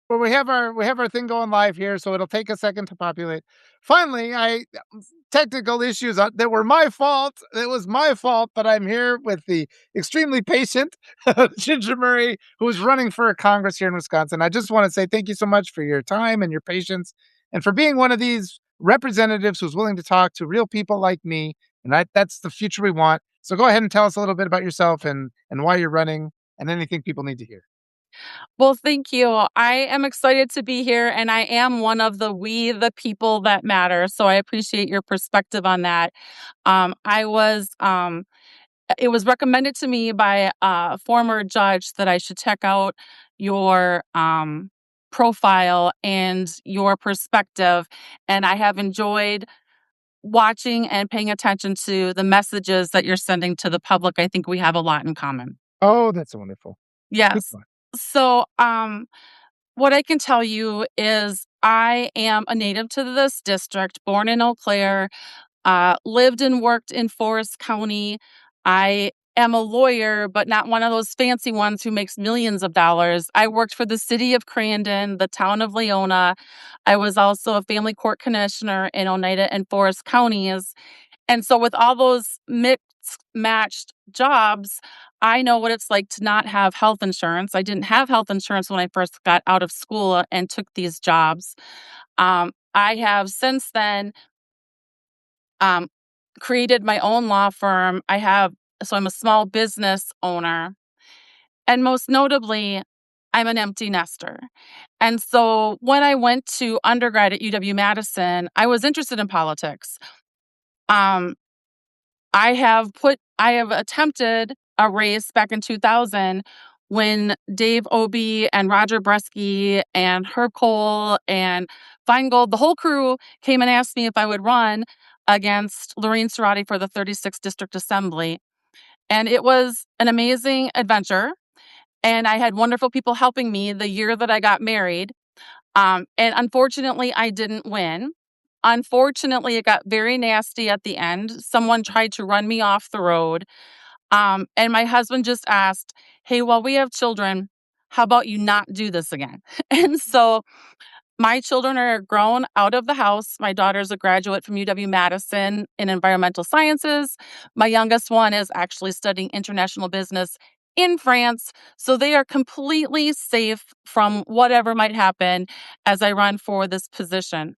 Well, we have our thing going live here, so it'll take a second to populate. Finally, I technical issues that were my fault. It was my fault, but I'm here with the extremely patient Ginger Murray, who is running for Congress here in Wisconsin. I just want to say thank you so much for your time and your patience, and for being one of these representatives who's willing to talk to real people like me. And that's the future we want. So go ahead and tell us a little bit about yourself and why you're running and anything people need to hear. Well, thank you. I am excited to be here, and I am one of the we, the people that matter. So I appreciate your perspective on that. I was, it was recommended to me by a former judge that I should check out your profile and your perspective. And I have enjoyed watching and paying attention to the messages that you're sending to the public. I think we have a lot in common. Oh, that's wonderful. Keep Yes. going. So, what I can tell you is I am a native to this district, born in Eau Claire, lived and worked in Forest County. I am a lawyer, but not one of those fancy ones who makes millions of dollars. I worked for the city of Crandon, the town of Leona. I was also a family court commissioner in Oneida and Forest counties. And so, with all those mixed matched jobs, I know what it's like to not have health insurance. I didn't have health insurance when I first got out of school and took these jobs. I have since then um, created my own law firm. So I'm a small business owner. And most notably, I'm an empty nester. And so when I went to undergrad at UW Madison, I was interested in politics. Um, I have attempted a race back in 2000 when Dave Obey and Roger Bresky and Herb Cole and Feingold, the whole crew came and asked me if I would run against Lorraine Cerati for the 36th District Assembly. And it was an amazing adventure. And I had wonderful people helping me the year that I got married. And unfortunately, I didn't win. Unfortunately, it got very nasty at the end. Someone tried to run me off the road. And my husband just asked, "Hey, while we have children, how about you not do this again?" And so my children are grown out of the house. My daughter's a graduate from UW Madison in environmental sciences. My youngest one is actually studying international business in France. So they are completely safe from whatever might happen as I run for this position.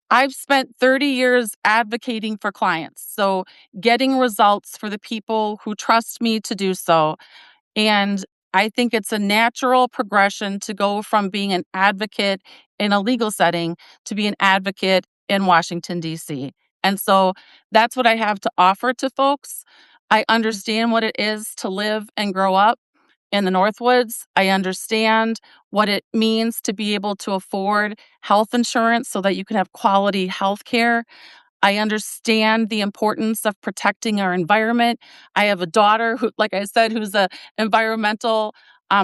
I've spent 30 years advocating for clients, so getting results for the people who trust me to do so. And I think it's a natural progression to go from being an advocate in a legal setting to be an advocate in Washington, D.C. And so that's what I have to offer to folks. I understand what it is to live and grow up in the Northwoods. I understand what it means to be able to afford health insurance so that you can have quality health care. I understand the importance of protecting our environment. I have a daughter who, like I said, who's a environmental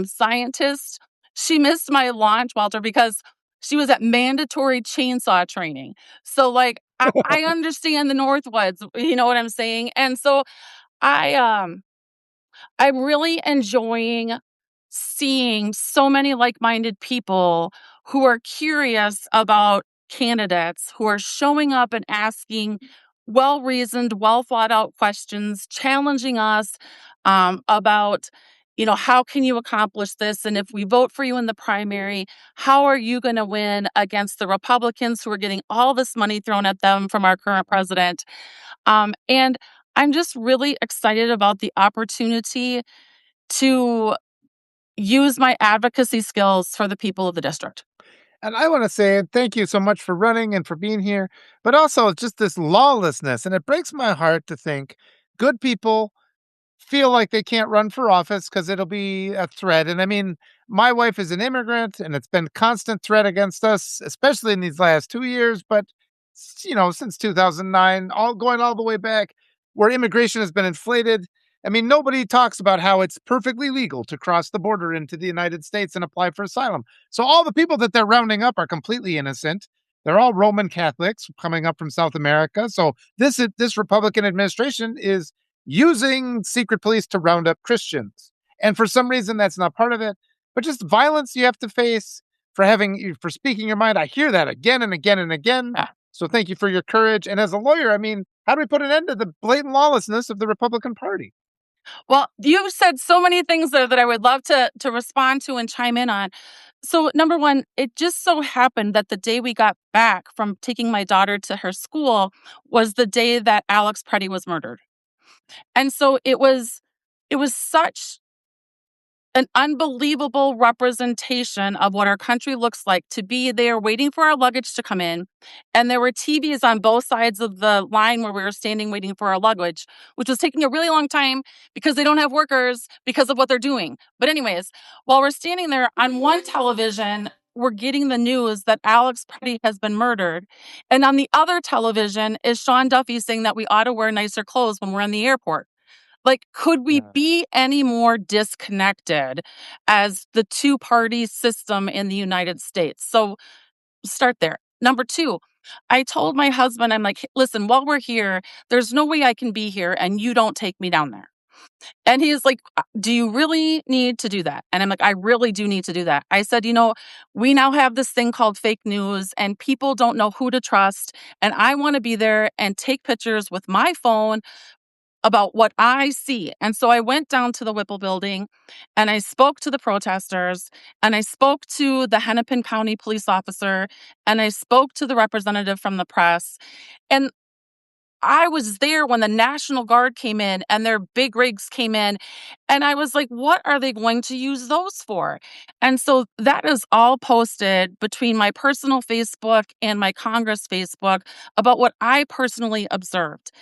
scientist. She missed my launch, Walter, because she was at mandatory chainsaw training. So, like, I understand the Northwoods. You know what I'm saying? And so, I I'm really enjoying seeing so many like-minded people who are curious about candidates, who are showing up and asking well-reasoned, well-thought-out questions, challenging us about, how can you accomplish this? And if we vote for you in the primary, how are you going to win against the Republicans who are getting all this money thrown at them from our current president? And I'm just really excited about the opportunity to use my advocacy skills for the people of the district. And I want to say thank you so much for running and for being here, but also it's just this lawlessness. And it breaks my heart to think good people feel like they can't run for office because it'll be a threat. And I mean, my wife is an immigrant and it's been constant threat against us, especially in these last 2 years. But, since 2009, going all the way back, where immigration has been inflated. I mean, nobody talks about how it's perfectly legal to cross the border into the United States and apply for asylum. So all the people that they're rounding up are completely innocent. They're all Roman Catholics coming up from South America. So this Republican administration is using secret police to round up Christians. And for some reason, that's not part of it, but just violence you have to face. for having you for speaking your mind. I hear that again and again and again. Yeah. So thank you for your courage. And as a lawyer, I mean, how do we put an end to the blatant lawlessness of the Republican Party? Well, you said so many things there that I would love to respond to and chime in on. So, number one, it just so happened that the day we got back from taking my daughter to her school was the day that Alex Preddy was murdered. And so it was such an unbelievable representation of what our country looks like to be there waiting for our luggage to come in. And there were TVs on both sides of the line where we were standing waiting for our luggage, which was taking a really long time because they don't have workers because of what they're doing. But, anyways, while we're standing there on one television, we're getting the news that Alex Preddy has been murdered. And on the other television is Sean Duffy saying that we ought to wear nicer clothes when we're in the airport. Like, could we Yeah. be any more disconnected as the two-party system in the United States? So start there. Number two, I told my husband, I'm like, listen, while we're here, there's no way I can be here and you don't take me down there. And he's like, do you really need to do that? And I'm like, I really do need to do that. I said, we now have this thing called fake news and people don't know who to trust. And I want to be there and take pictures with my phone about what I see. And so I went down to the Whipple building and I spoke to the protesters and I spoke to the Hennepin County police officer and I spoke to the representative from the press. And I was there when the National Guard came in and their big rigs came in. And I was like, what are they going to use those for? And so that is all posted between my personal Facebook and my Congress Facebook about what I personally observed.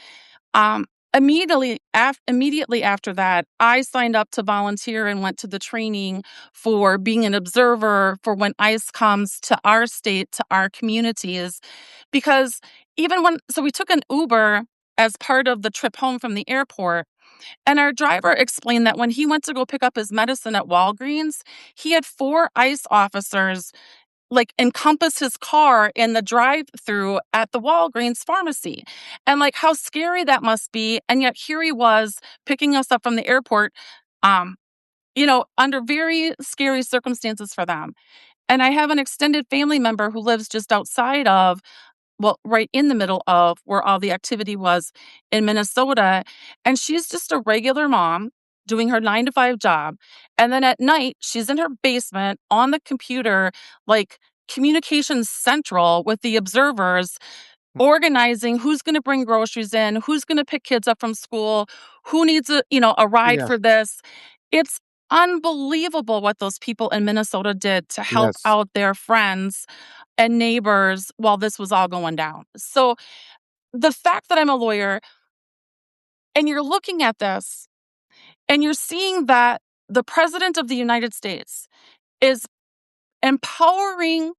Um, immediately after that, I signed up to volunteer and went to the training for being an observer for when ICE comes to our state, to our communities. Because so we took an Uber as part of the trip home from the airport. And our driver explained that when he went to go pick up his medicine at Walgreens, he had four ICE officers like encompass his car in the drive-through at the Walgreens pharmacy. And like how scary that must be. And yet here he was picking us up from the airport, um, under very scary circumstances for them. And I have an extended family member who lives just outside of, well, right in the middle of where all the activity was in Minnesota. And she's just a regular mom doing her 9 to 5 job. And then at night, she's in her basement on the computer, like communications central with the observers, organizing who's going to bring groceries in, who's going to pick kids up from school, who needs a ride Yes. for this. It's unbelievable what those people in Minnesota did to help Yes. out their friends and neighbors while this was all going down. So the fact that I'm a lawyer and you're looking at this and you're seeing that the president of the United States is empowering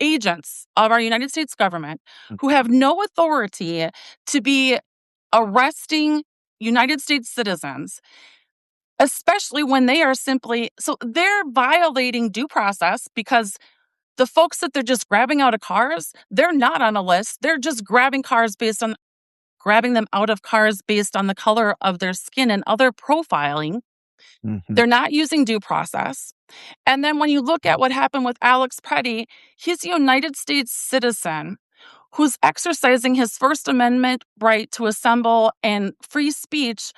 agents of our United States government who have no authority to be arresting United States citizens, especially when they are they're violating due process because the folks that they're just grabbing out of cars, they're not on a list. They're just grabbing them out of cars based on the color of their skin and other profiling. Mhm. They're not using due process. And then when you look at what happened with Alex Preddy, he's a United States citizen who's exercising his First Amendment right to assemble and free speech,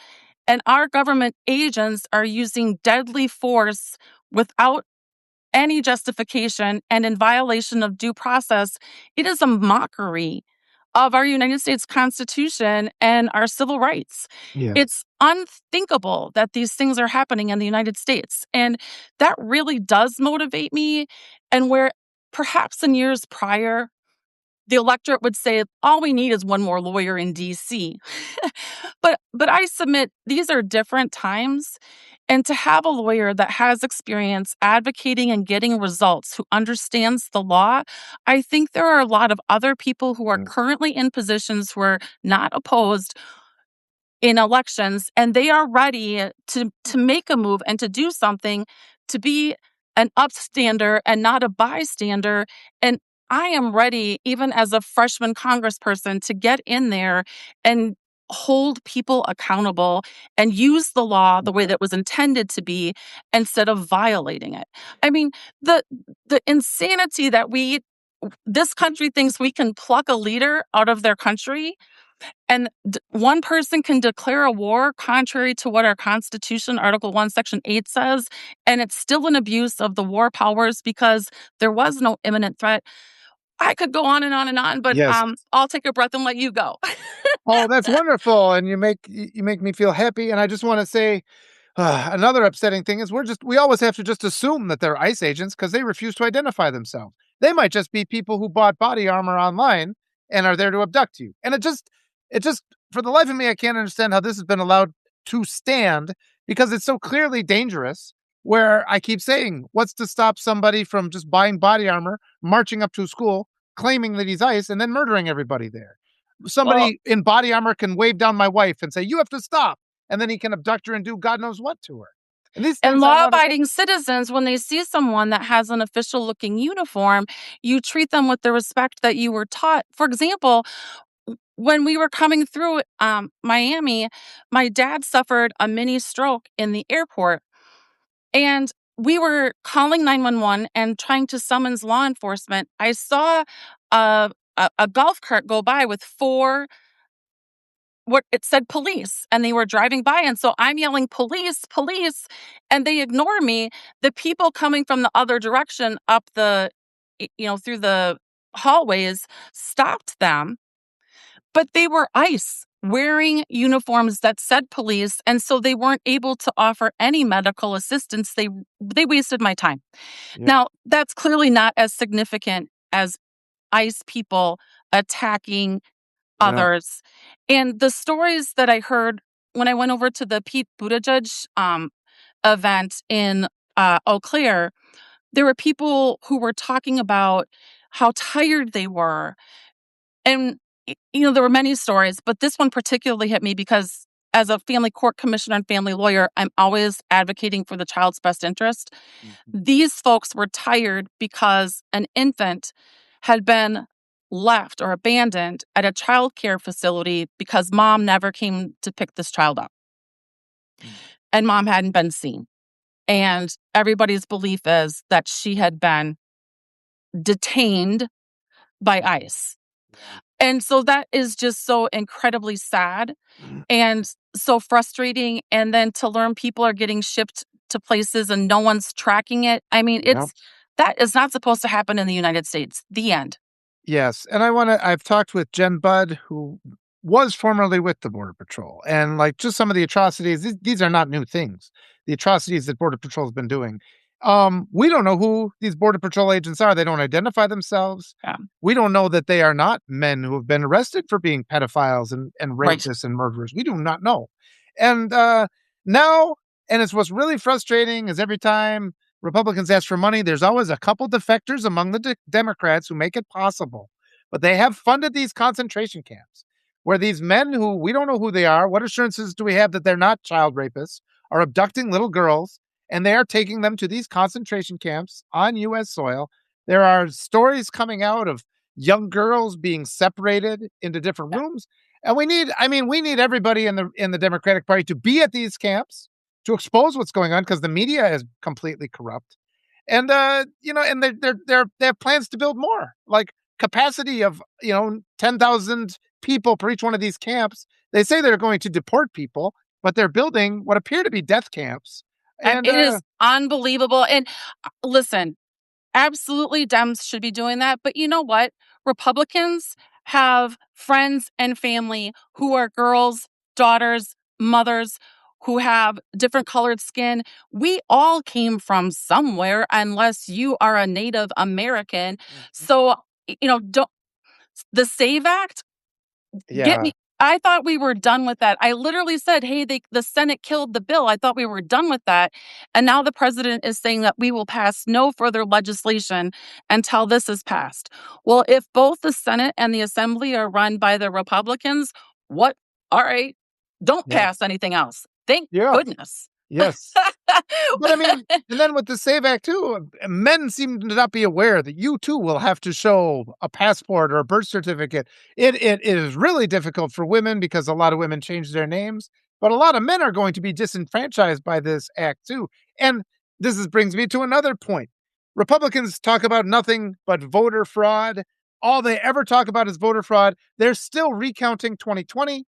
and our government agents are using deadly force without any justification and in violation of due process. It is a mockery of our United States Constitution and our civil rights. Yeah. It's unthinkable that these things are happening in the United States. And that really does motivate me. And where perhaps in years prior, the electorate would say, all we need is one more lawyer in DC. But I submit these are different times. And to have a lawyer that has experience advocating and getting results, who understands the law, I think there are a lot of other people who are Mm. currently in positions who are not opposed in elections, and they are ready to make a move and to do something, to be an upstander and not a bystander. And I am ready, even as a freshman congressperson, to get in there and hold people accountable and use the law the way that was intended to be instead of violating it. I mean, the the insanity that this country thinks we can pluck a leader out of their country and one person can declare a war contrary to what our Constitution, Article 1, Section 8 says, and it's still an abuse of the war powers because there was no imminent threat. I could go on and on and on, but Yes. I'll take a breath and let you go. Oh, that's wonderful, and you make me feel happy, and I just wanna say, another upsetting thing is we always have to just assume that they're ICE agents because they refuse to identify themselves. They might just be people who bought body armor online and are there to abduct you, and it just for the life of me, I can't understand how this has been allowed to stand because it's so clearly dangerous, where I keep saying, "What's to stop somebody from just buying body armor, marching up to a school, claiming that he's ICE, and then murdering everybody there?" Well, Somebody in body armor can wave down my wife and say, "You have to stop," and then he can abduct her and do God knows what to her. And these and things I law want to abiding citizens, when they see someone that has an official looking uniform, you treat them with the respect that you were taught. For example, when we were coming through Miami, my dad suffered a mini stroke in the airport. And we were calling 911 and trying to summons law enforcement. I saw a golf cart go by with four, what it said police, and they were driving by. And so I'm yelling, police, police, and they ignore me. The people coming from the other direction up through the hallways stopped them, but they were ICE wearing uniforms that said police, and so they weren't able to offer any medical assistance. They wasted my time. Yeah. Now, that's clearly not as significant as ICE people attacking Yeah. others. And the stories that I heard when I went over to the Pete Buttigieg event in Eau Claire, there were people who were talking about how tired they were, and, there were many stories, but this one particularly hit me because as a family court commissioner and family lawyer, I'm always advocating for the child's best interest. Mhm. These folks were tired because an infant had been left or abandoned at a child care facility because mom never came to pick this child up Mm. and mom hadn't been seen. And everybody's belief is that she had been detained by ICE. Yeah. And so that is just so incredibly sad and so frustrating. And then to learn people are getting shipped to places and no one's tracking it. I mean, Yeah. that is not supposed to happen in the United States. The end. Yes, and I've talked with Jen Budd, who was formerly with the Border Patrol, and, like, just some of the atrocities, these are not new things. The atrocities that Border Patrol has been doing. We don't know who these Border Patrol agents are. They don't identify themselves. Yeah. We don't know that they are not men who have been arrested for being pedophiles and Right. rapists and murderers. We do not know. And, now and it's what's really frustrating is every time Republicans ask for money, there's always a couple defectors among the Democrats who make it possible. But they have funded these concentration camps where these men who we don't know who they are, what assurances do we have that they're not child rapists, are abducting little girls and they are taking them to these concentration camps on US soil. There are stories coming out of young girls being separated into different Yeah. rooms. And we need everybody in the Democratic Party to be at these camps to expose what's going on because the media is completely corrupt. And and they have plans to build more, like capacity of 10,000 people per each one of these camps. They say they're going to deport people, but they're building what appear to be death camps. And It is unbelievable. And listen, absolutely, Dems should be doing that. But you know what? Republicans have friends and family who are girls, daughters, mothers who have different colored skin. We all came from somewhere, unless you are a Native American. Mhm. So, don't the Save Act, get Yeah, me. I thought we were done with that. I literally said, "Hey, the Senate killed the bill." I thought we were done with that. And now the president is saying that we will pass no further legislation until this is passed. Well, if both the Senate and the Assembly are run by the Republicans, what? All right, don't yeah, pass anything else. Thank yeah, goodness. yes. But I mean, and then with the SAVE Act too, men seem to not be aware that you too will have to show a passport or a birth certificate. It is really difficult for women because a lot of women change their names, but a lot of men are going to be disenfranchised by this act too. And brings me to another point. Republicans talk about nothing but voter fraud. All they ever talk about is voter fraud. They're still recounting 2020.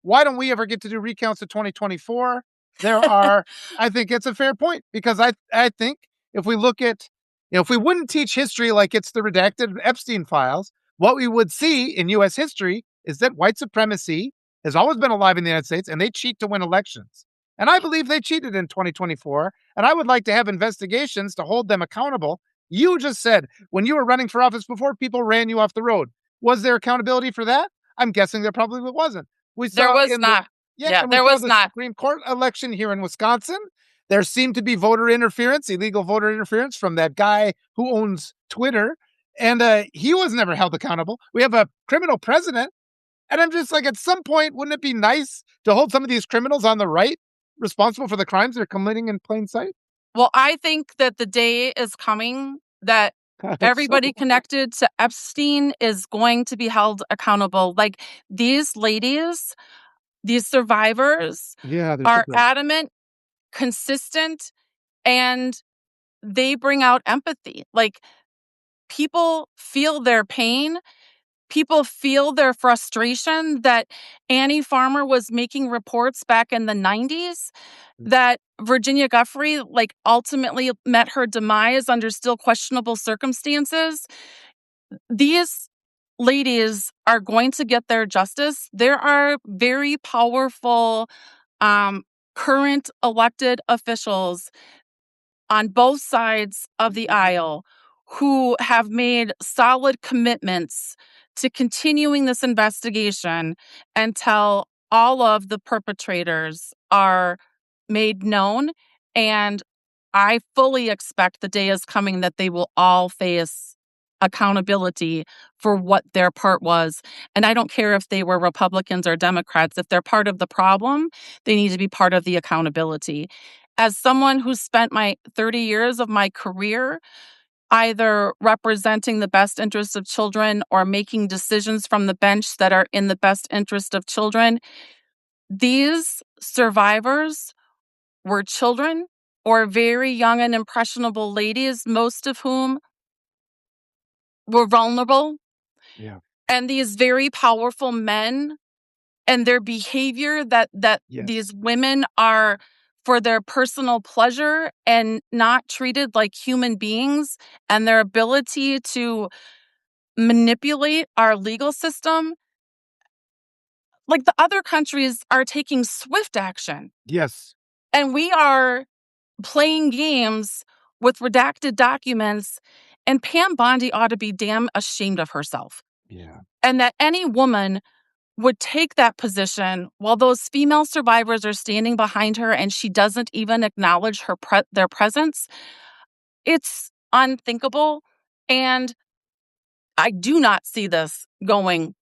Why don't we ever get to do recounts of 2024? There are I think it's a fair point because I think if we look at if we wouldn't teach history like it's the redacted Epstein files, what we would see in US history is that white supremacy has always been alive in the United States and they cheat to win elections. And I believe they cheated in 2024, and I would like to have investigations to hold them accountable. You just said when you were running for office before, people ran you off the road. Was there accountability for that? I'm guessing there probably wasn't. We There saw was in the not. Yeah, Yeah, and we there saw was the not. Supreme Court election here in Wisconsin. There seemed to be voter interference, illegal voter interference from that guy who owns Twitter, and he was never held accountable. We have a criminal president, and I'm just like, at some point, wouldn't it be nice to hold some of these criminals on the right responsible for the crimes they're committing in plain sight? Well, I think that the day is coming that I hope so. everybody connected to Epstein is going to be held accountable. Like these ladies, these survivors Yeah, they're so are great. adamant, consistent, and they bring out empathy. Like people feel their pain. People feel their frustration that Annie Farmer was making reports back in the 90s that Virginia Giuffre like ultimately met her demise under still questionable circumstances. These ladies are going to get their justice. There are very powerful um, current elected officials on both sides of the aisle who have made solid commitments to continuing this investigation until all of the perpetrators are made known. And I fully expect the day is coming that they will all face accountability for what their part was. And I don't care if they were Republicans or Democrats. If they're part of the problem, they need to be part of the accountability. As someone who spent my 30 years of my career either representing the best interests of children or making decisions from the bench that are in the best interest of children, these survivors were children or very young and impressionable ladies, most of whom were vulnerable. Yeah. And these very powerful men and their behavior that Yes. these women are for their personal pleasure and not treated like human beings, and their ability to manipulate our legal system, like the other countries are taking swift action Yes. and we are playing games with redacted documents. And Pam Bondi ought to be damn ashamed of herself, Yeah. and that any woman would take that position while those female survivors are standing behind her and she doesn't even acknowledge their presence. It's unthinkable. And I do not see this going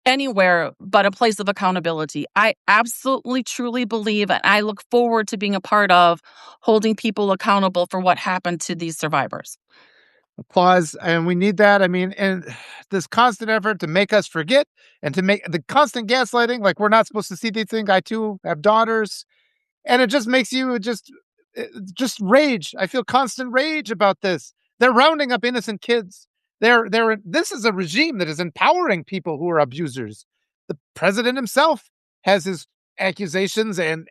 anywhere but a place of accountability. I absolutely, truly believe, and I look forward to being a part of holding people accountable for what happened to these survivors. Applause, and we need that. I mean, and this constant effort to make us forget and to make the constant gaslighting, like we're not supposed to see these things. I too have daughters, and it just makes you just rage. I feel constant rage about this. They're rounding up innocent kids. This is a regime that is empowering people who are abusers. The president himself has his accusations and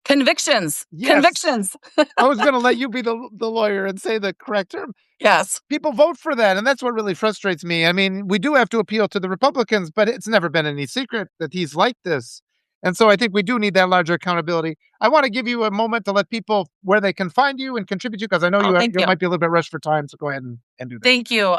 Convictions, yes, convictions. I was going to let you be the lawyer and say the correct term. Yes. People vote for that, and that's what really frustrates me. I mean, we do have to appeal to the Republicans, but it's never been any secret that he's like this. And so I think we do need that larger accountability. I want to give you a moment to let people where they can find you and contribute to, because I know Oh, thank you you. might be a little bit rushed for time. So go ahead and do that. Thank you.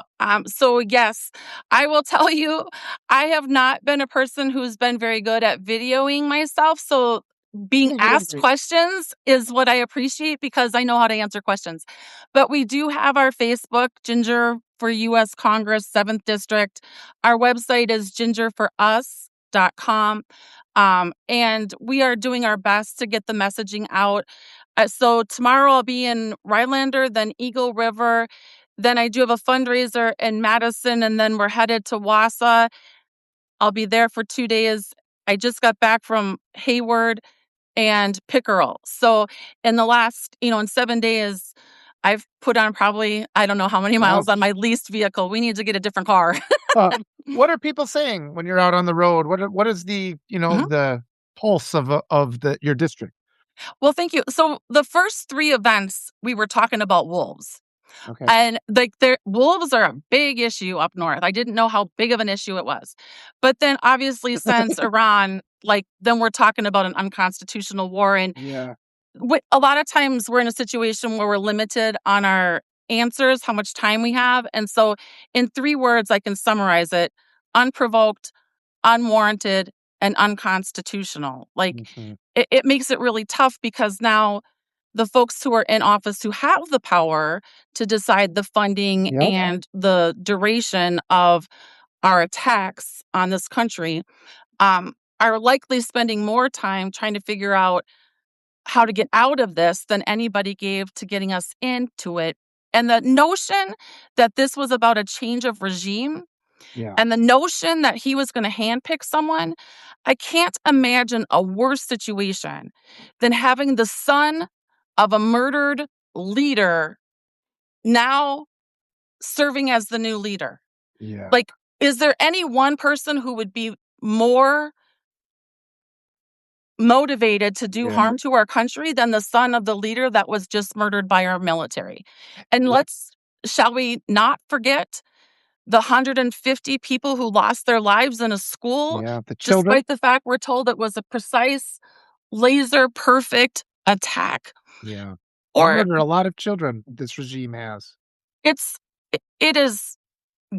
So yes, I will tell you, I have not been a person who's been very good at videoing myself. So being You're doing asked great. questions is what I appreciate because I know how to answer questions. But we do have our Facebook, Ginger for US Congress, 7th District. Our website is gingerforus.com. And we are doing our best to get the messaging out. So tomorrow I'll be in Rhinelander, then Eagle River. Then I do have a fundraiser in Madison, and then we're headed to Wausau. I'll be there for 2 days. I just got back from Hayward and Pickerel. So in the last, in 7 days, I've put on probably, I don't know how many miles on Ouch. my leased vehicle. We need to get a different car. Uh, what are people saying when you're out on the road? What is the, Mhm. the pulse of the your district? Well, thank you. So the first three events, we were talking about wolves. Okay. And like their wolves are a big issue up north. I didn't know how big of an issue it was. But then obviously since Iran, like then we're talking about an unconstitutional war. And Yeah. a lot of times we're in a situation where we're limited on our answers, how much time we have. And so in 3 words, I can summarize it: unprovoked, unwarranted, and unconstitutional. Like Mhm. it makes it really tough because now the folks who are in office who have the power to decide the funding Yep. and the duration of our attacks on this country are likely spending more time trying to figure out how to get out of this than anybody gave to getting us into it. And the notion that this was about a change of regime Yeah. and the notion that he was going to handpick someone, I can't imagine a worse situation than having the son of a murdered leader now serving as the new leader. Yeah. Like, is there any one person who would be more motivated to do Yeah. harm to our country than the son of the leader that was just murdered by our military? And Yeah. shall we not forget the 150 people who lost their lives in a school, Yeah. The children. despite the fact we're told it was a precise, laser perfect attack? Yeah. They Or murder a lot of children, this regime has. it is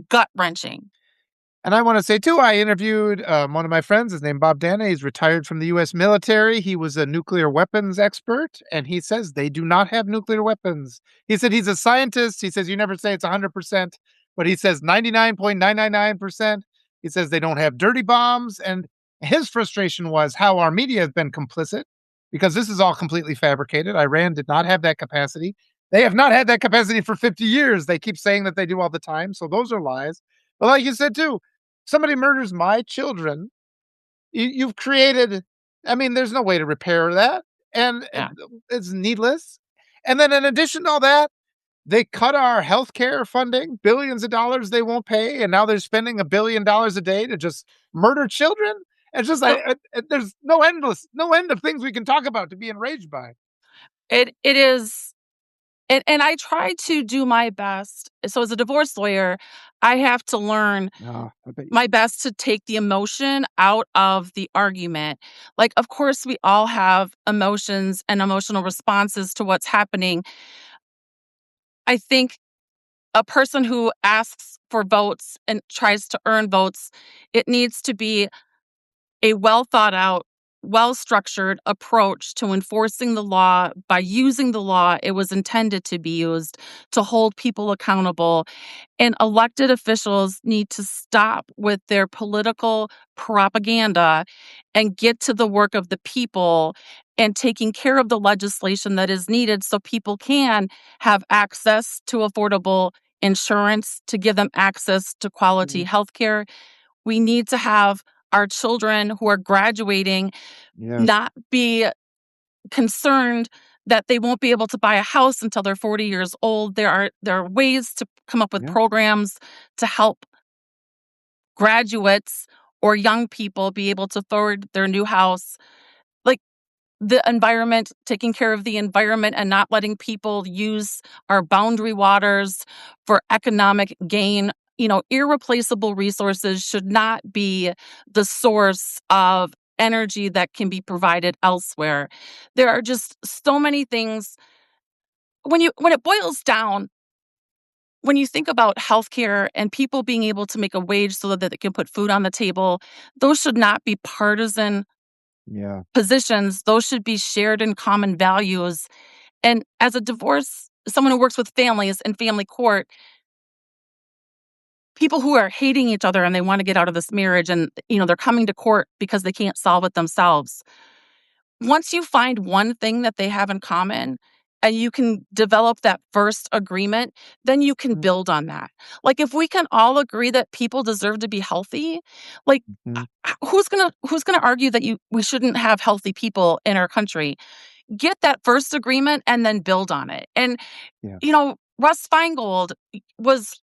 gut wrenching. And I want to say too, I interviewed one of my friends. His name Bob Dana. He's retired from the U.S. military. He was a nuclear weapons expert, and he says they do not have nuclear weapons. He said he's a scientist. He says you never say it's 100%, but he says 99.999%. He says they don't have dirty bombs, and his frustration was how our media has been complicit because this is all completely fabricated. Iran did not have that capacity. They have not had that capacity for 50 years. They keep saying that they do all the time, so those are lies. But like you said too, somebody murders my children, you've created, I mean, there's no way to repair that, and Yeah. it's needless. And then in addition to all that, they cut our healthcare funding, billions of dollars they won't pay, and now they're spending $1 billion a day to just murder children. It's just So there's no end of things we can talk about to be enraged by. it is. And I try to do my best. So as a divorce lawyer, I have to learn No, I bet you my best to take the emotion out of the argument. Like, of course, we all have emotions and emotional responses to what's happening. I think a person who asks for votes and tries to earn votes, it needs to be a well thought out, well structured approach to enforcing the law by using the law it was intended to be used to hold people accountable. And elected officials need to stop with their political propaganda and get to the work of the people and taking care of the legislation that is needed so people can have access to affordable insurance, to give them access to quality Mhm. health care. We need to have our children who are graduating Yes. not be concerned that they won't be able to buy a house until they're 40 years old. There are ways to come up with Yeah. programs to help graduates or young people be able to afford their new house. Like the environment, taking care of the environment and not letting people use our boundary waters for economic gain. Irreplaceable resources should not be the source of energy that can be provided elsewhere. There are just so many things when it boils down, when you think about healthcare and people being able to make a wage so that they can put food on the table, those should not be partisan Yeah. positions. Those should be shared and common values. And as a divorce, someone who works with families in family court, people who are hating each other and they want to get out of this marriage and they're coming to court because they can't solve it themselves. Once you find one thing that they have in common and you can develop that first agreement, then you can Mhm, build on that. Like if we can all agree that people deserve to be healthy, like mhm. who's going to argue that you we shouldn't have healthy people in our country? Get that first agreement and then build on it. And Yeah. Russ Feingold was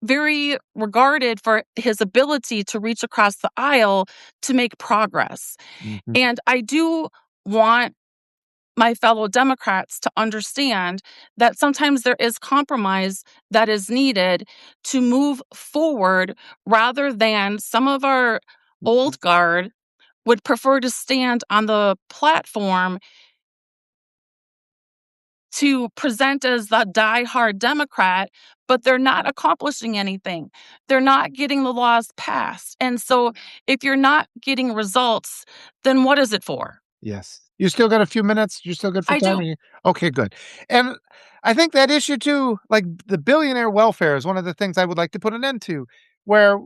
very regarded for his ability to reach across the aisle to make progress. Mhm. And I do want my fellow Democrats to understand that sometimes there is compromise that is needed to move forward rather than some of our Mhm. old guard would prefer to stand on the platform to present as the diehard Democrat, but they're not accomplishing anything. They're not getting the laws passed. And so if you're not getting results, then what is it for? Yes. You still got a few minutes? You're still good for I time? do. Okay, good. And I think that issue too, like the billionaire welfare is one of the things I would like to put an end to, where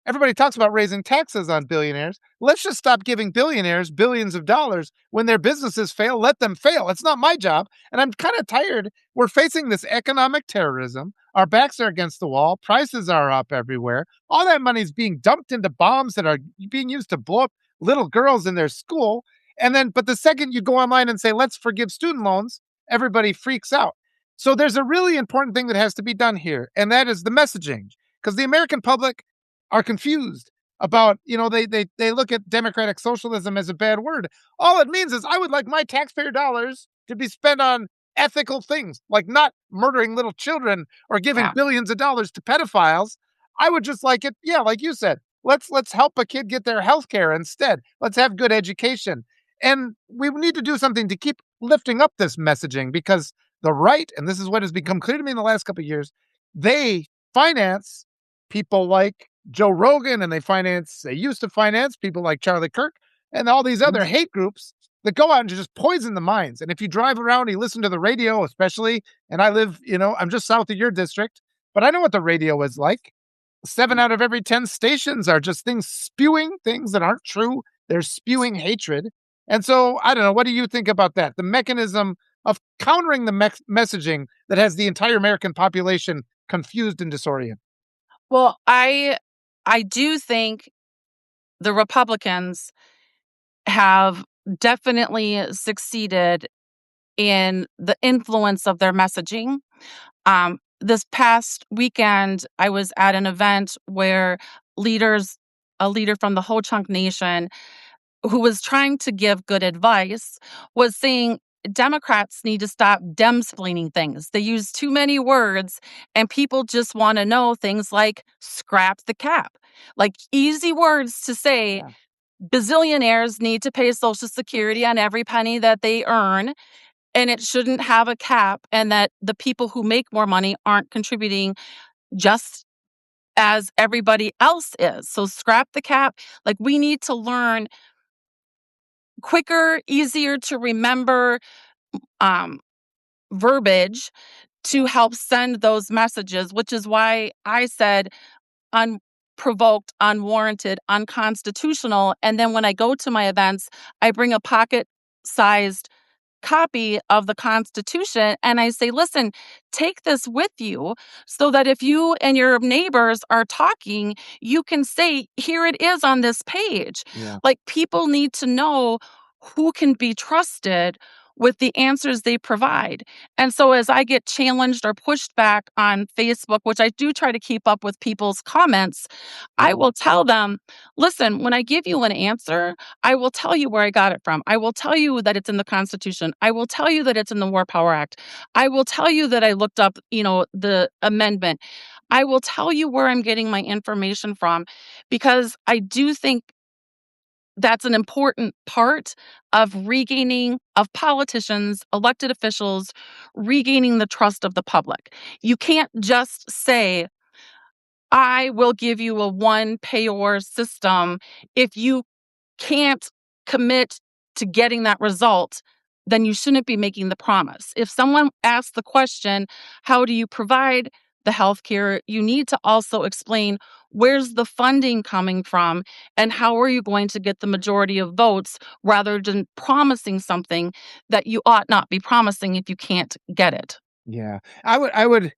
everybody talks about raising taxes on billionaires. Let's just stop giving billionaires billions of dollars. When their businesses fail, let them fail. It's not my job. And I'm kind of tired. We're facing this economic terrorism. Our backs are against the wall. Prices are up everywhere. All that money is being dumped into bombs that are being used to blow up little girls in their school. And then, but the second you go online and say, let's forgive student loans, everybody freaks out. So there's a really important thing that has to be done here, and that is the messaging. Because the American public are confused about, they look at democratic socialism as a bad word. All it means is I would like my taxpayer dollars to be spent on ethical things, like not murdering little children or giving Yeah. billions of dollars to pedophiles. I would just like it, yeah, like you said, let's help a kid get their health care instead. Let's have good education. And we need to do something to keep lifting up this messaging because the right, and this is what has become clear to me in the last couple of years, they finance people like Joe Rogan and they used to finance people like Charlie Kirk and all these other hate groups that go out and just poison the minds. And if you drive around, you listen to the radio, especially, and I live, I'm just south of your district, but I know what the radio is like. 7 out of every 10 stations are just things spewing things that aren't true. They're spewing hatred. And so I don't know. What do you think about that? The mechanism of countering the messaging that has the entire American population confused and disoriented. Well, I do think the Republicans have definitely succeeded in the influence of their messaging. This past weekend, I was at an event where leaders, a leader from the Ho Chunk Nation, who was trying to give good advice, was saying Democrats need to stop demsplaining things. They use too many words, and people just want to know things like scrap the cap, like easy words to say. Yeah. Bazillionaires need to pay Social Security on every penny that they earn, and it shouldn't have a cap, and that the people who make more money aren't contributing just as everybody else is. So scrap the cap. Like we need to learn quicker, easier to remember um, verbiage to help send those messages, which is why I said unprovoked, unwarranted, unconstitutional. And then when I go to my events, I bring a pocket sized copy of the Constitution and I say, listen, take this with you so that if you and your neighbors are talking, you can say, here it is on this page. Yeah. Like people need to know who can be trusted with the answers they provide. And so as I get challenged or pushed back on Facebook, which I do try to keep up with people's comments, I will tell them, listen, when I give you an answer, I will tell you where I got it from. I will tell you that it's in the Constitution. I will tell you that it's in the War Power Act. I will tell you that I looked up, the amendment. I will tell you where I'm getting my information from because I do think that's an important part of politicians, elected officials, regaining the trust of the public. You can't just say, I will give you a one payor system if you can't commit to getting that result, then you shouldn't be making the promise. If someone asks the question, how do you provide the healthcare, you need to also explain where's the funding coming from and how are you going to get the majority of votes rather than promising something that you ought not be promising if you can't get it. Yeah. I would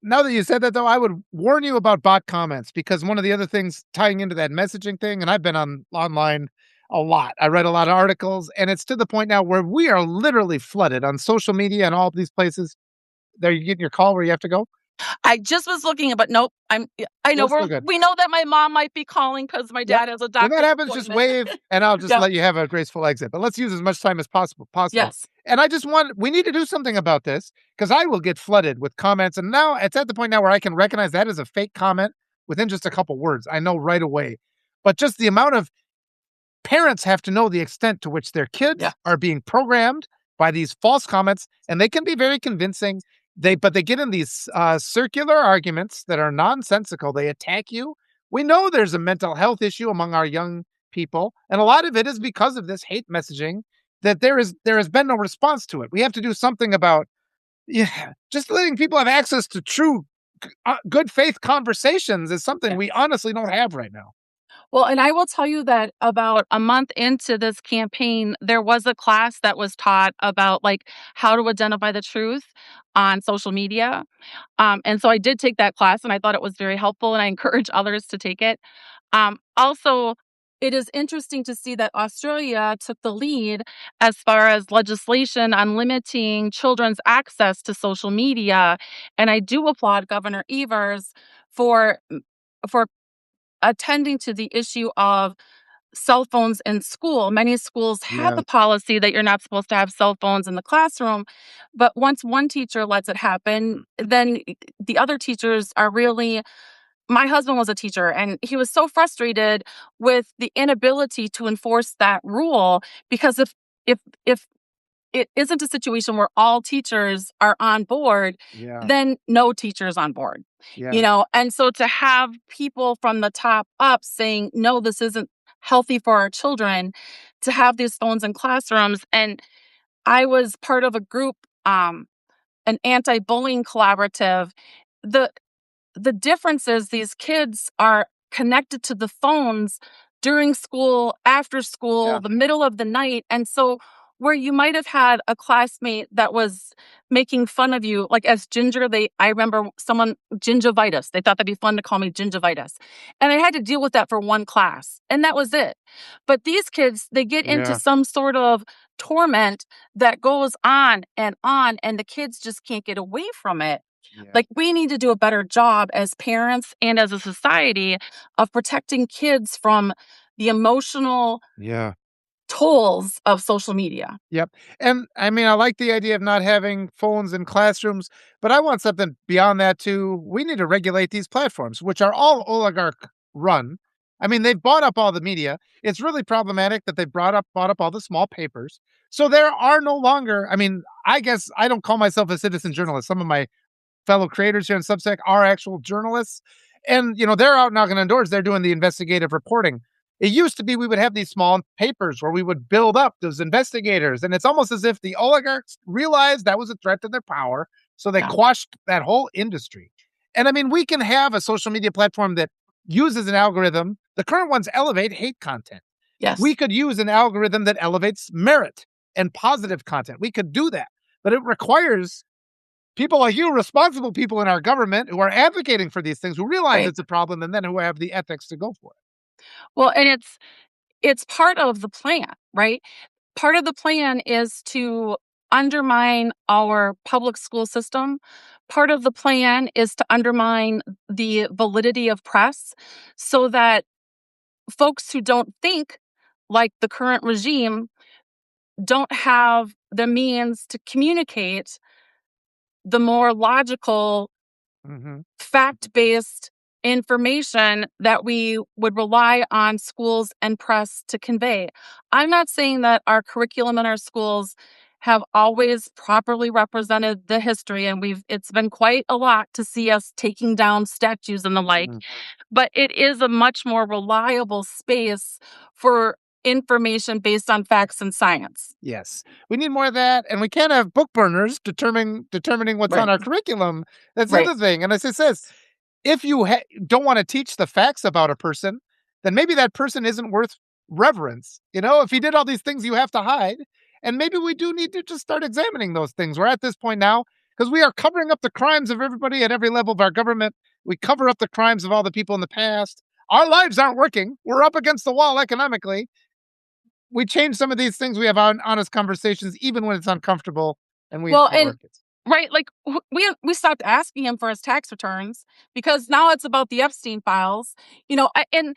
now that you said that though, I would warn you about bot comments because one of the other things tying into that messaging thing, and I've been on online a lot. I read a lot of articles, and it's to the point now where we are literally flooded on social media and all these places. There you getting your call where you have to go? I just was looking, but nope. I know Well, so good. we know that my mom might be calling because my Yep. dad has a When that doctor's happens, just appointment. wave and I'll just Yep. let you have a graceful exit. But let's use as much time as possible. Yes. And I just want we need to do something about this because I will get flooded with comments. And now it's at the point now where I can recognize that as a fake comment within just a couple words. I know right away. But just the amount of parents have to know the extent to which their Yeah. kids are being programmed by these false comments, and they can be very convincing. They get in these circular arguments that are nonsensical. They attack you. We know there's a mental health issue among our young people, and a lot of it is because of this hate messaging. That there has been no response to it. We have to do something about just letting people have access to true good faith conversations is something Yeah. we honestly don't have right now. Well, and I will tell you that about a month into this campaign, there was a class that was taught about like how to identify the truth on social media. And so I did take that class and I thought it was very helpful and I encourage others to take it. Also, it is interesting to see that Australia took the lead as far as legislation on limiting children's access to social media. And I do applaud Governor Evers for for attending to the issue of cell phones in school. Many schools have Yeah. the policy that you're not supposed to have cell phones in the classroom, but once one teacher lets it happen, then the other teachers are really. My husband was a teacher and he was so frustrated with the inability to enforce that rule because if it isn't a situation where all teachers are on board, Yeah. then no teacher is on board. Yeah. And so to have people from the top up saying, no, this isn't healthy for our children to have these phones in classrooms. And I was part of a group, an anti-bullying collaborative. The the difference is these kids are connected to the phones during school, after school, Yeah. the middle of the night. And so, where you might have had a classmate that was making fun of you, like as Ginger, I remember someone, gingivitis. They thought that'd be fun to call me gingivitis. And I had to deal with that for one class, and that was it. But these kids, they get into Yeah. some sort of torment that goes on, and the kids just can't get away from it. Yeah. Like, we need to do a better job as parents and as a society of protecting kids from the emotional Yeah. tolls of social media. Yep. And I mean, I like the idea of not having phones in classrooms, but I want something beyond that too. We need to regulate these platforms, which are all oligarch run. I mean, they've bought up all the media. It's really problematic that they bought up all the small papers. So there are no longer, I mean, I guess I don't call myself a citizen journalist. Some of my fellow creators here in Substack are actual journalists. And, they're out knocking on doors. They're doing the investigative reporting. It used to be we would have these small papers where we would build up those investigators. And it's almost as if the oligarchs realized that was a threat to their power. So they Yeah. quashed that whole industry. And I mean, we can have a social media platform that uses an algorithm. The current ones elevate hate content. We Yes. could use an algorithm that elevates merit and positive content. We could do that. But it requires people like you, responsible people in our government who are advocating for these things, who realize Right. it's a problem and then who have the ethics to go for it. Well, and it's part of the plan, right? Part of the plan is to undermine our public school system. Part of the plan is to undermine the validity of press so that folks who don't think like the current regime don't have the means to communicate the more logical, Mhm. fact based information that we would rely on schools and press to convey. I'm not saying that our curriculum in our schools have always properly represented the history, and it's been quite a lot to see us taking down statues and the like, Mm. but it is a much more reliable space for information based on facts and science. Yes. We need more of that, and we can't have book burners determining what's on Right. our curriculum. That's the Right. other thing, and as it says, if you don't wanna teach the facts about a person, then maybe that person isn't worth reverence, If he did all these things you have to hide, and maybe we do need to just start examining those things. We're at this point now because we are covering up the crimes of everybody at every level of our government. We cover up the crimes of all the people in the past. Our lives aren't working. We're up against the wall economically. We change some of these things. We have honest conversations, even when it's uncomfortable, and we Well, and work it. right, like we stopped asking him for his tax returns because now it's about the Epstein files. And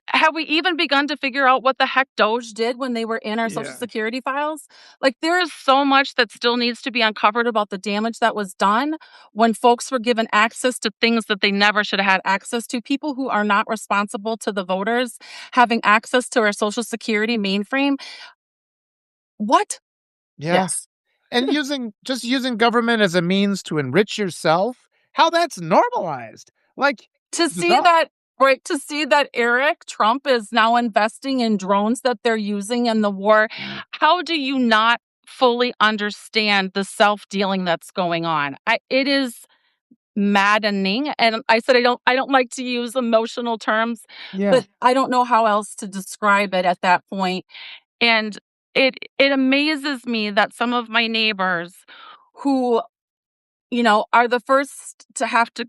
have we even begun to figure out what the heck Doge did when they were in our social Yeah. security files? Like, there is so much that still needs to be uncovered about the damage that was done when folks were given access to things that they never should have had access to. People who are not responsible to the voters having access to our social security mainframe. What? Yeah. Yes. And using government as a means to enrich yourself, how that's normalized. Like, To see bizarre. that right, to see that Eric Trump is now investing in drones that they're using in the war, Mm. how do you not fully understand the self-dealing that's going on? It is maddening, and I said I don't like to use emotional terms, Yeah. but I don't know how else to describe it at that point, and it amazes me that some of my neighbors who, are the first to have to.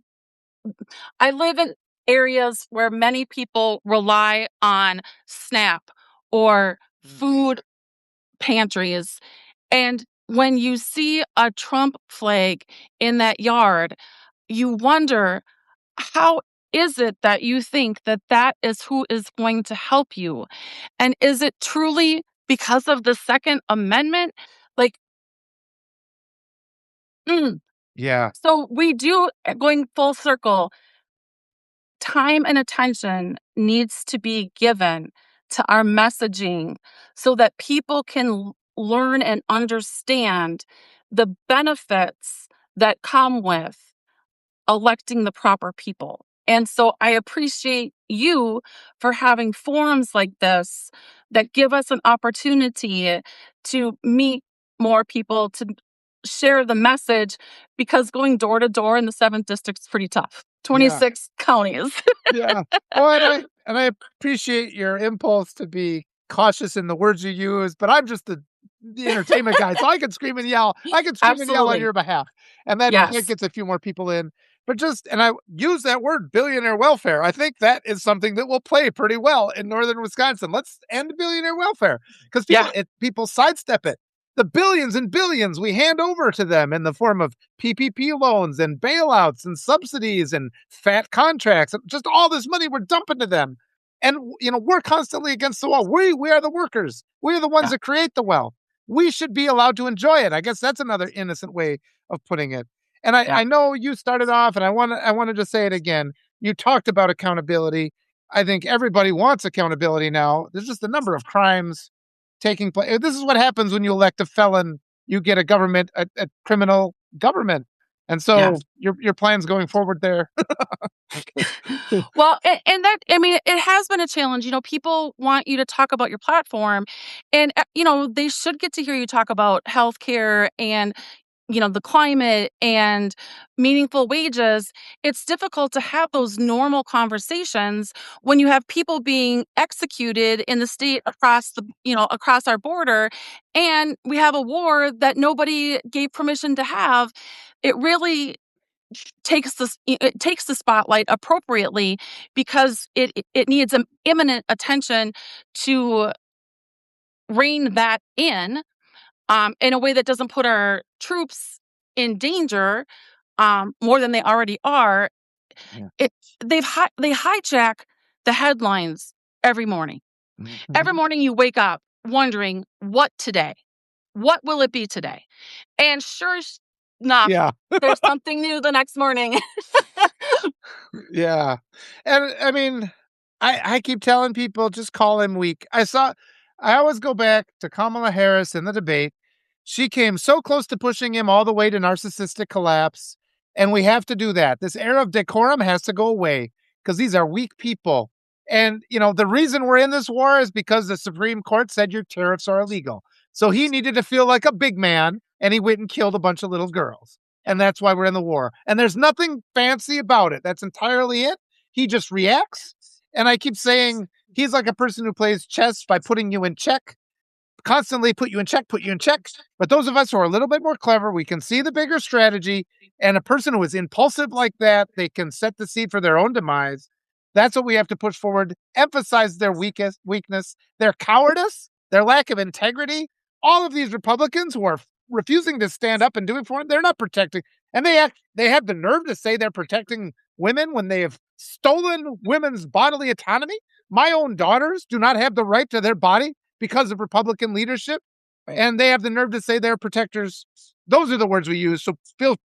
I live in areas where many people rely on SNAP or Mm. food pantries. And when you see a Trump flag in that yard, you wonder, how is it that you think that that is who is going to help you? And is it truly because of the Second Amendment? Like, mm. Yeah. So we do, going full circle, time and attention needs to be given to our messaging so that people can learn and understand the benefits that come with electing the proper people. And so I appreciate you for having forums like this that give us an opportunity to meet more people, to share the message, because going door to door in the 7th district is pretty tough. Yeah. 26 counties. Yeah. Well, and I appreciate your impulse to be cautious in the words you use, but I'm just the entertainment guy, so I can scream and yell. I can scream and yell on Absolutely. your behalf, and that Yes. gets a few more people in. But and I use that word billionaire welfare. I think that is something that will play pretty well in northern Wisconsin. Let's end billionaire welfare because Yeah. people sidestep it. The billions and billions we hand over to them in the form of PPP loans and bailouts and subsidies and fat contracts, and just all this money we're dumping to them. And we're constantly against the wall. We are the workers. We are the ones Yeah. that create the wealth. We should be allowed to enjoy it. I guess that's another innocent way of putting it. And Yeah. I know you started off, and I want to just say it again. You talked about accountability. I think everybody wants accountability now. There's just a number of crimes taking place. This is what happens when you elect a felon. You get a criminal government. And Yeah. so your plans going forward there. Well, and that, I mean, it has been a challenge. People want you to talk about your platform, and they should get to hear you talk about healthcare and the climate and meaningful wages. It's difficult to have those normal conversations when you have people being executed in the state across our border, and we have a war that nobody gave permission to have. It really takes the spotlight appropriately because it needs an imminent attention to rein that in a way that doesn't put our troops in danger more than they already are. Yeah. It they hijack the headlines every morning. Every Mhm. morning you wake up wondering, what today? What will it be today? And sure enough, Yeah. there's something new the next morning. Yeah. And I mean, I keep telling people just call him weak. I always go back to Kamala Harris in the debate. She came so close to pushing him all the way to narcissistic collapse. And we have to do that. This era of decorum has to go away because these are weak people. And, the reason we're in this war is because the Supreme Court said your tariffs are illegal. So he needed to feel like a big man and he went and killed a bunch of little girls. And that's why we're in the war. And there's nothing fancy about it. That's entirely it. He just reacts. And I keep saying he's like a person who plays chess by putting you in check, constantly put you in check, put you in check. But those of us who are a little bit more clever, we can see the bigger strategy. And a person who is impulsive like that, they can set the seed for their own demise. That's what we have to push forward. Emphasize their weakness, their cowardice, their lack of integrity. All of these Republicans who are refusing to stand up and do it for them, they're not protecting. And they have the nerve to say they're protecting women when they have stolen women's bodily autonomy. My own daughters do not have the right to their body because of Republican leadership, and they have the nerve to say they're protectors. Those are the words we use. So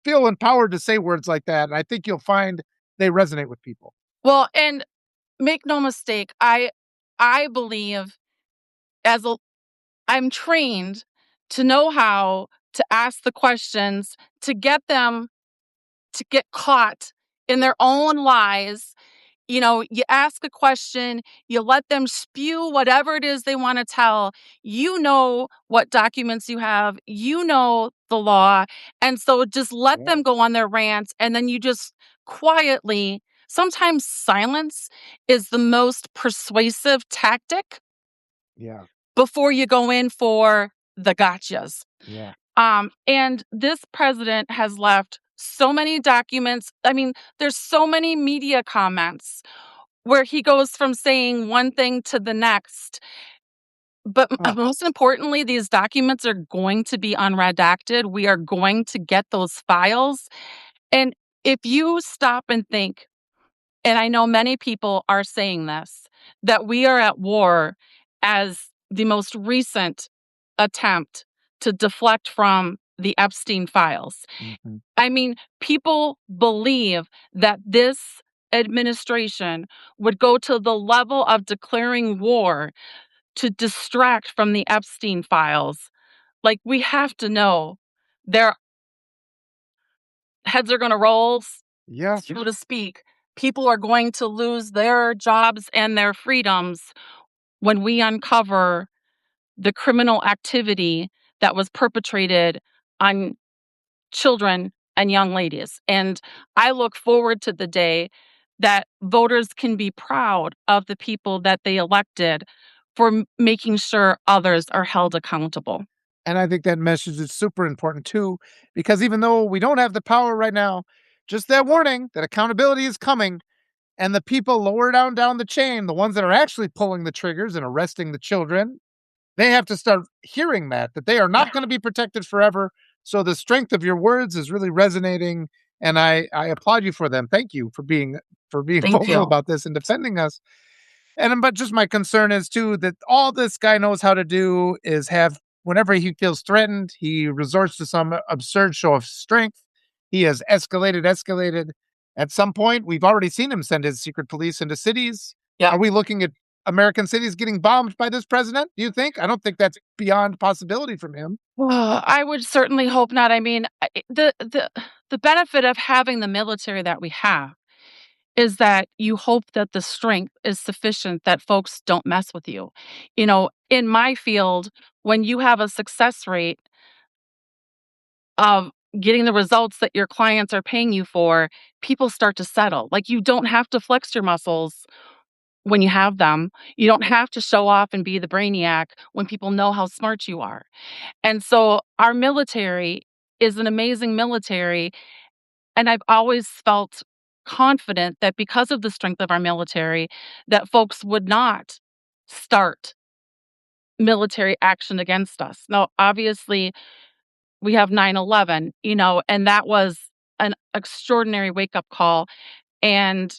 feel empowered to say words like that, and I think you'll find they resonate with people. Well, and make no mistake, I believe as a I'm trained to know how to ask the questions to get them to get caught in their own lies. You ask a question, you let them spew whatever it is they want to tell. You know what documents you have, you know the law. And so just let Yeah. them go on their rants. And then you just quietly, sometimes silence is the most persuasive tactic Yeah. before you go in for the gotchas. Yeah. And this president has left so many documents. I mean, there's so many media comments where he goes from saying one thing to the next. But Oh, most importantly, these documents are going to be unredacted. We are going to get those files. And if you stop and think, and I know many people are saying this, that we are at war as the most recent attempt to deflect from the Epstein files. mhm. I mean, people believe that this administration would go to the level of declaring war to distract from the Epstein files. Like, we have to know their heads are going to roll, Yeah. so to speak. People are going to lose their jobs and their freedoms when we uncover the criminal activity that was perpetrated on children and young ladies. And I look forward to the day that voters can be proud of the people that they elected for making sure others are held accountable. And I think that message is super important too, because even though we don't have the power right now, just that warning that accountability is coming. And the people lower down the chain, the ones that are actually pulling the triggers and arresting the children, they have to start hearing that they are not Yeah. going to be protected forever. So the strength of your words is really resonating, and I applaud you for them. Thank you for being Thank vocal you. about this and defending us. And but just my concern is too that all this guy knows how to do is have whenever he feels threatened, he resorts to some absurd show of strength. He has escalated. At some point, we've already seen him send his secret police into cities. Yeah. Are we looking at American cities getting bombed by this president? Do you think? I don't think that's beyond possibility from him. I would certainly hope not. I mean, the benefit of having the military that we have is that you hope that the strength is sufficient that folks don't mess with you. In my field, when you have a success rate of getting the results that your clients are paying you for, people start to settle. Like, you don't have to flex your muscles when you have them. You don't have to show off and be the brainiac when people know how smart you are. And so our military is an amazing military. And I've always felt confident that because of the strength of our military, that folks would not start military action against us. Now, obviously, we have 9/11, and that was an extraordinary wake-up call, and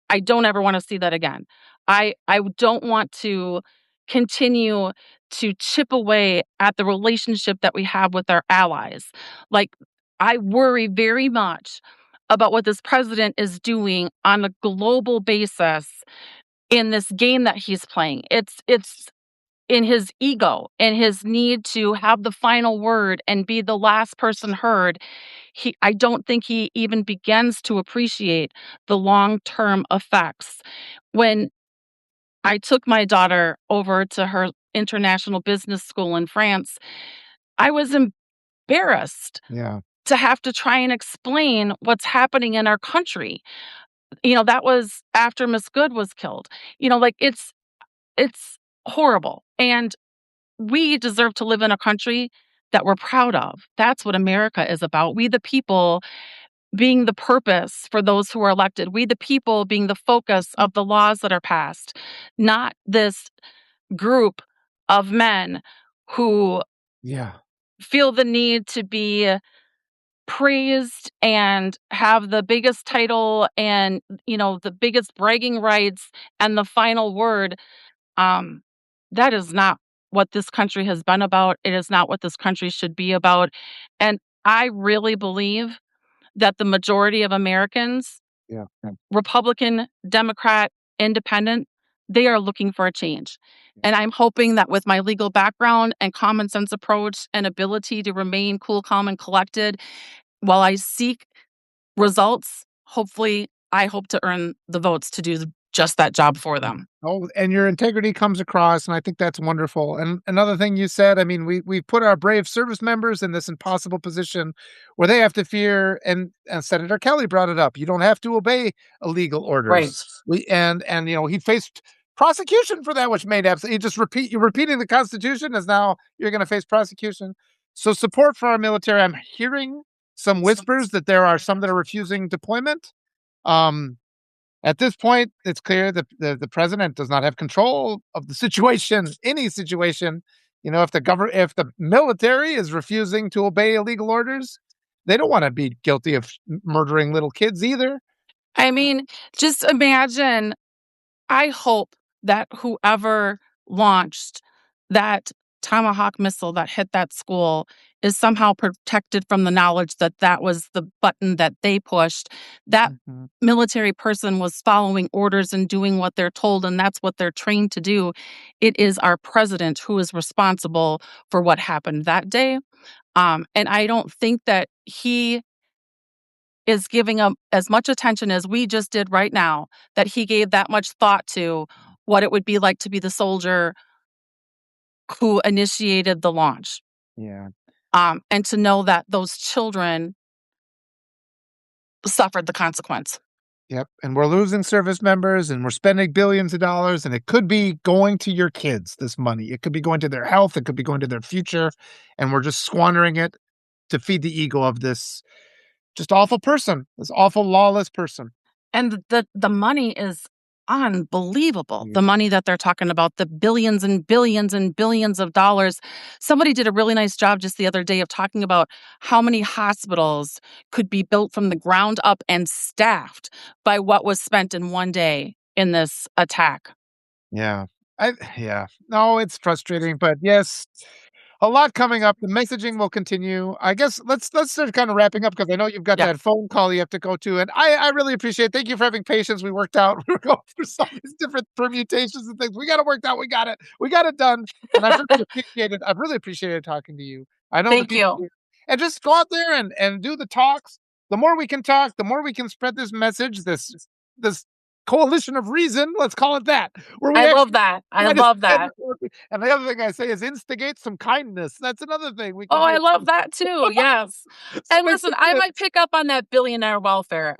I don't ever wanna see that again. I don't want to continue to chip away at the relationship that we have with our allies. Like, I worry very much about what this president is doing on a global basis in this game that he's playing. It's in his ego and his need to have the final word and be the last person heard. I don't think he even begins to appreciate the long-term effects. When I took my daughter over to her international business school in France. I was embarrassed Yeah. to have to try and explain what's happening in our country. That was after Miss Good was killed. Like it's horrible. And we deserve to live in a country that we're proud of. That's what America is about. We the people being the purpose for those who are elected. We the people being the focus of the laws that are passed, not this group of men who Yeah. feel the need to be praised and have the biggest title and the biggest bragging rights and the final word. um that is not what this country has been about. It is not what this country should be about. And I really believe that the majority of Americans, Yeah. Yeah. Republican, Democrat, Independent, they are looking for a change. And I'm hoping that with my legal background and common sense approach and ability to remain cool, calm, and collected while I seek results, hopefully, I hope to earn the votes to do just that job for Yeah. them. Oh, and your integrity comes across, and I think that's wonderful. And another thing you said, I mean, we've put our brave service members in this impossible position where they have to fear, and Senator Kelly brought it up. You don't have to obey illegal Right. orders. He faced prosecution for that, which made absolutely you're repeating the Constitution as now you're going to face prosecution. So support for our military. I'm hearing some whispers that there are some that are refusing deployment. Um, at this point, it's clear that the president does not have control of the situation, any situation. If the military is refusing to obey illegal orders, they don't want to be guilty of murdering little kids either. I mean, just imagine. I hope that whoever launched that Tomahawk missile that hit that school is somehow protected from the knowledge that that was the button that they pushed. That Mhm. military person was following orders and doing what they're told, and that's what they're trained to do. It is our president who is responsible for what happened that day. And I don't think that he is giving them as much attention as we just did right now, that he gave that much thought to what it would be like to be the soldier who initiated the launch. Yeah. And to know that those children suffered the consequence. Yep. And we're losing service members and we're spending billions of dollars, and it could be going to your kids, this money. It could be going to their health. It could be going to their future. And we're just squandering it to feed the ego of this just awful person, this awful lawless person. And the money is unbelievable. Yeah. The money that they're talking about, the billions and billions and billions of dollars. Somebody did a really nice job just the other day of talking about how many hospitals could be built from the ground up and staffed by what was spent in one day in this attack. Yeah. Yeah. No, it's frustrating, but yes, a lot coming up. The messaging will continue. I guess let's start kind of wrapping up because I know you've got Yeah. that phone call you have to go to, and I really appreciate. Thank you for having patience. We worked out. We were going through some of these different permutations and things. We got it worked out. We got it. We got it done. And I've really appreciated. I've really appreciated talking to you. I know the Thank people you. here, and just go out there and do the talks. The more we can talk, the more we can spread this message. This coalition of reason. Let's call it that. Where we I love actually that. I try to love stand that. for and the other thing I say is instigate some kindness. That's another thing we Oh, can I do. love that too. Yes. So And listen, I basically, might pick up on that billionaire welfare.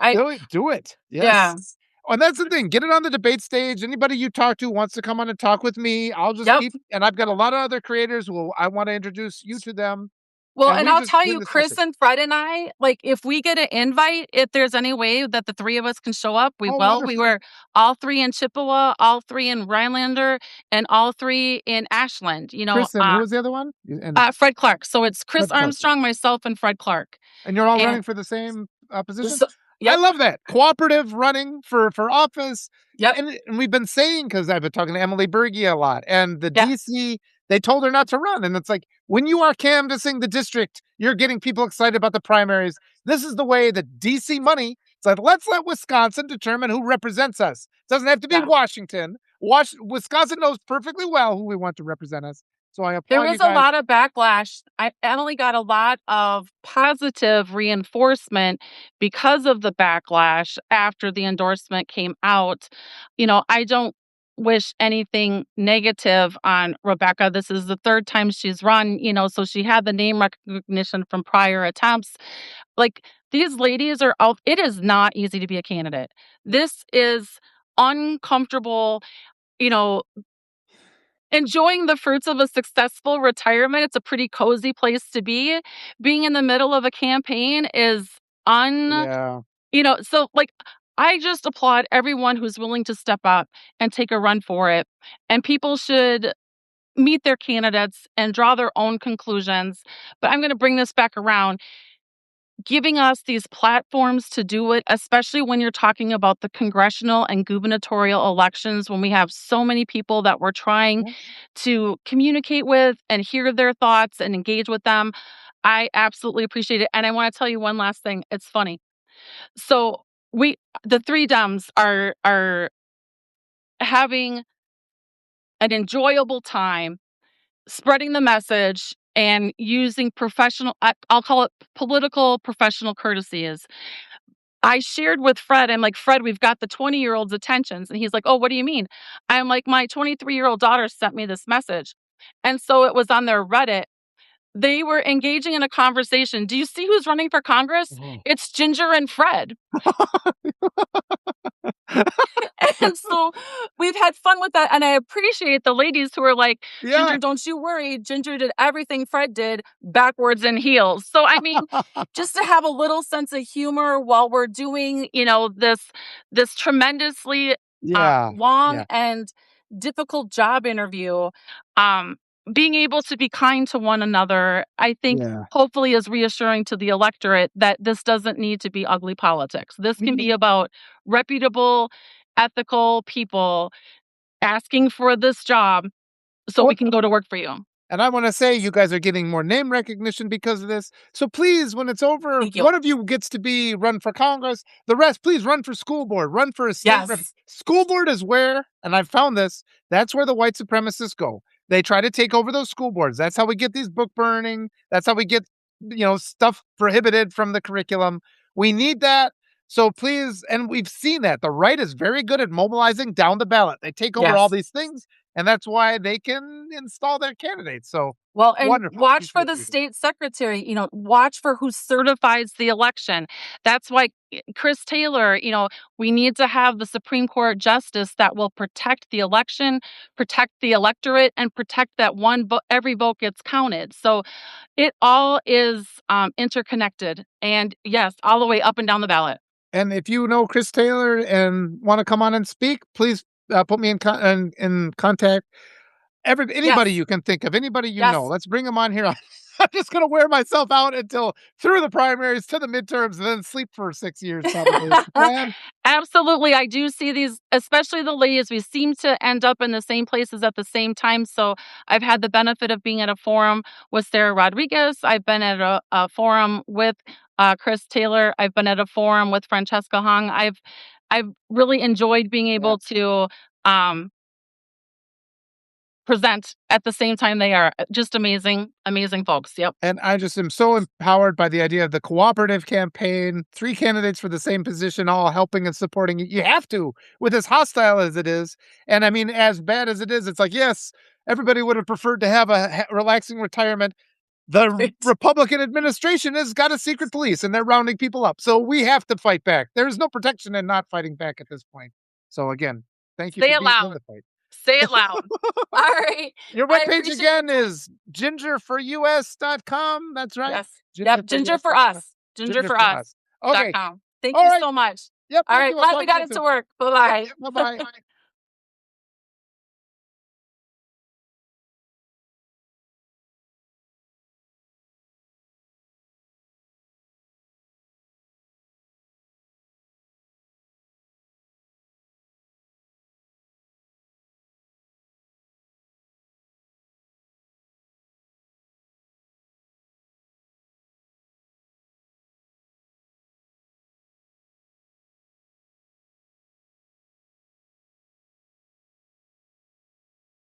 do it. Yeah. Yes. And that's the thing. Get it on the debate stage. Anybody you talk to wants to come on and talk with me. I'll just Yep. keep, and I've got a lot of other creators who I want to introduce you to them. Well, And and we I'll just tell bring you, this Chris message. and Fred and I, like, if we get an invite, if there's any way that the three of us can show up, we Oh, will. We wonderful. were all three in Chippewa, all three in Rhinelander, and all three in Ashland. Chris, and who was the other one? And Fred Clark. So it's Chris Fred Clark. Armstrong, myself, and Fred Clark. And you're all And running for the same, position? so, I yep, love that. Cooperative running for office, yep, and we've been saying, because 'cause I've been talking to Emily Berge a lot, and the yep, DC, they told her not to run, and it's like, when you are canvassing the district, you're getting people excited about the primaries. This is the way that DC money, it's like, let's let Wisconsin determine who represents us. It doesn't have to be yeah. Washington. Wisconsin knows perfectly well who we want to represent us, so I There applaud you was a guys. lot of backlash. Emily got a lot of positive reinforcement because of the backlash after the endorsement came out. I don't. wish anything negative on Rebecca. This is the third time she's run, so she had the name recognition from prior attempts. Like, these ladies are out, it is not easy to be a candidate. This is uncomfortable, you know, enjoying the fruits of a successful retirement. It's a pretty cozy place to be. Being in the middle of a campaign is un Yeah. so, like, I just applaud everyone who's willing to step up and take a run for it, and people should meet their candidates and draw their own conclusions. But I'm gonna bring this back around. Giving us these platforms to do it, especially when you're talking about the congressional and gubernatorial elections, when we have so many people that we're trying Yeah. to communicate with and hear their thoughts and engage with them. I absolutely appreciate it. And I want to tell you one last thing. It's funny. So we the three Dems are having an enjoyable time spreading the message and using I'll call it political professional courtesies. I shared with Fred, I'm like, Fred, we've got the 20-year-old's attentions. And he's like, oh, what do you mean? I'm like, my 23-year-old daughter sent me this message. And so it was on their Reddit. They were engaging in a conversation. Do you see who's running for Congress? Oh. It's Ginger and Fred. And so we've had fun with that. And I appreciate the ladies who are like, Yeah. Ginger, don't you worry. Ginger did everything Fred did backwards in heels. So, I mean, just to have a little sense of humor while we're doing, this tremendously Yeah. long Yeah. and difficult job interview, um, being able to be kind to one another, I think Yeah. hopefully is reassuring to the electorate that this doesn't need to be ugly politics. This can be Mhm. about reputable, ethical people asking for this job so we What can go to work for you. And I wanna say you guys are getting more name recognition because of this. So please, when it's over, Thank you. one of you gets to be run for Congress. The rest, please run for school board, run for a state rep. Yes. School board is where, and I've found this, that's where the white supremacists go. They try to take over those school boards. That's how we get these book burning. That's how we get, stuff prohibited from the curriculum. We need that. So please, and we've seen that. The right is very good at mobilizing down the ballot. They take over all Yes. these things and that's why they can install their candidates. So Well, and wonderful. watch for Appreciate the you. state secretary, watch for who certifies the election. That's why Chris Taylor, we need to have the Supreme Court justice that will protect the election, protect the electorate, and protect that every vote gets counted. So it all is interconnected. And yes, all the way up and down the ballot. And if you know Chris Taylor and want to come on and speak, please put me in contact. Anybody Yes. you can think of, anybody you know, Yes. let's bring them on here. I'm just gonna wear myself out until through the primaries to the midterms, and then sleep for 6 years. Probably is the plan. Absolutely. I do see these, especially the ladies. We seem to end up in the same places at the same time. So I've had the benefit of being at a forum with Sarah Rodriguez. I've been at a forum with Chris Taylor. I've been at a forum with Francesca Hung. I've really enjoyed being Yeah. able to um, present at the same time they are. Just amazing, amazing folks. Yep. And I just am so empowered by the idea of the cooperative campaign, 3 candidates for the same position, all helping and supporting you. You have to, with as hostile as it is. And I mean, as bad as it is, it's like, yes, everybody would have preferred to have a relaxing retirement. The Right. Republican administration has got a secret police and they're rounding people up. So we have to fight back. There's no protection in not fighting back at this point. So again, thank you Say for it being in loud. the fight. Say it loud. All right. Your I webpage appreciate your again time. is gingerforus.com. That's right. Yes. Yep. Ginger for Gingerforus.com. us. Ginger Ginger for for us. us. Okay. .com. Thank All you right. so much. Yep. All Thank right. you. I'll Glad we talk to got you it to soon. work. Bye Yep. bye. Bye bye.